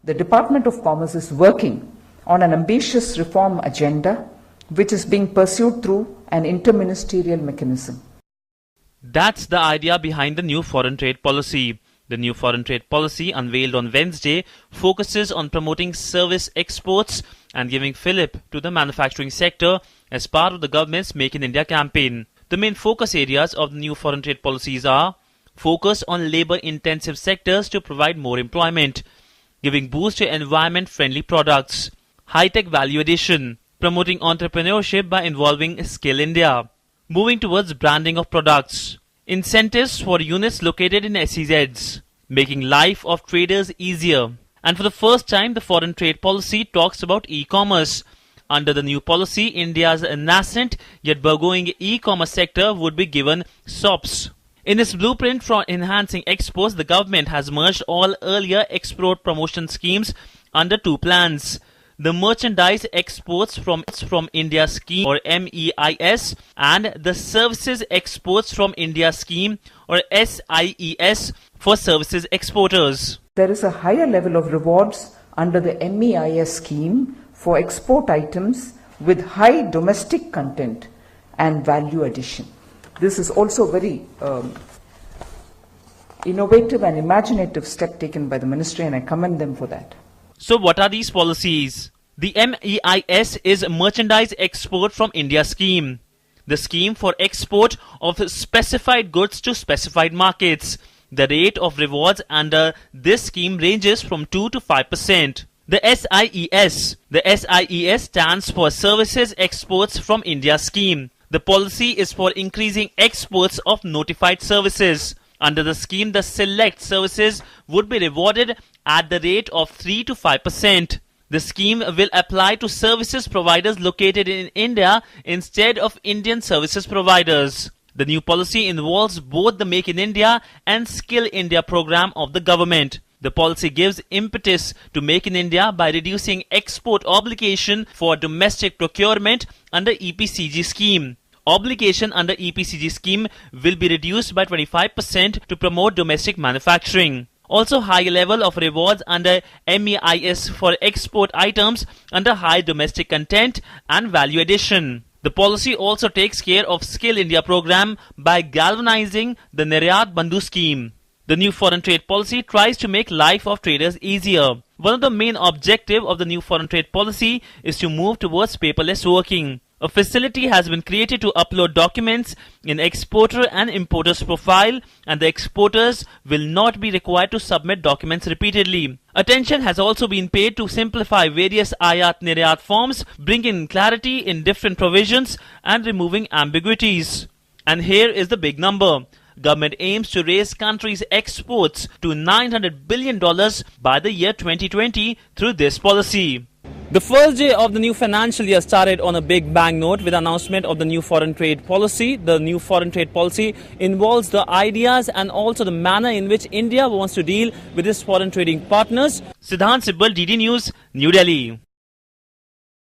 The Department of Commerce is working on an ambitious reform agenda which is being pursued through an interministerial mechanism. That's the idea behind the new foreign trade policy. The new foreign trade policy, unveiled on Wednesday, focuses on promoting service exports and giving fillip to the manufacturing sector as part of the government's Make in India campaign. The main focus areas of the new foreign trade policies are focus on labour-intensive sectors to provide more employment, giving boost to environment-friendly products, high-tech value addition, promoting entrepreneurship by involving Skill India, moving towards branding of products, incentives for units located in SEZs, making life of traders easier. And for the first time, the foreign trade policy talks about e-commerce. Under the new policy, India's nascent yet burgeoning e-commerce sector would be given SOPs. In its blueprint for enhancing exports, the government has merged all earlier export promotion schemes under two plans: the Merchandise Exports from India Scheme, or MEIS, and the Services Exports from India Scheme, or SIES, for services exporters. There is a higher level of rewards under the MEIS scheme for export items with high domestic content and value addition. This is also very innovative and imaginative step taken by the ministry, and I commend them for that. So what are these policies? The MEIS is Merchandise Export from India Scheme, the scheme for export of specified goods to specified markets. The rate of rewards under this scheme ranges from 2 to 5%. The SIES stands for Services Exports from India Scheme. The policy is for increasing exports of notified services. Under the scheme, the select services would be rewarded at the rate of 3 to 5%. The scheme will apply to services providers located in India instead of Indian services providers. The new policy involves both the Make in India and Skill India program of the government. The policy gives impetus to Make in India by reducing export obligation for domestic procurement under EPCG scheme. Obligation under EPCG scheme will be reduced by 25% to promote domestic manufacturing. Also, high level of rewards under MEIS for export items under high domestic content and value addition. The policy also takes care of Skill India program by galvanizing the Niryat Bandhu scheme. The new foreign trade policy tries to make life of traders easier. One of the main objectives of the new foreign trade policy is to move towards paperless working. A facility has been created to upload documents in exporter and importer's profile, and the exporters will not be required to submit documents repeatedly. Attention has also been paid to simplify various Ayat-Niryat forms, bringing clarity in different provisions and removing ambiguities. And here is the big number. Government aims to raise country's exports to $900 billion by the year 2020 through this policy. The first day of the new financial year started on a big bang note with announcement of the new foreign trade policy. The new foreign trade policy involves the ideas and also the manner in which India wants to deal with its foreign trading partners. Siddhant Sibbal, DD News, New Delhi.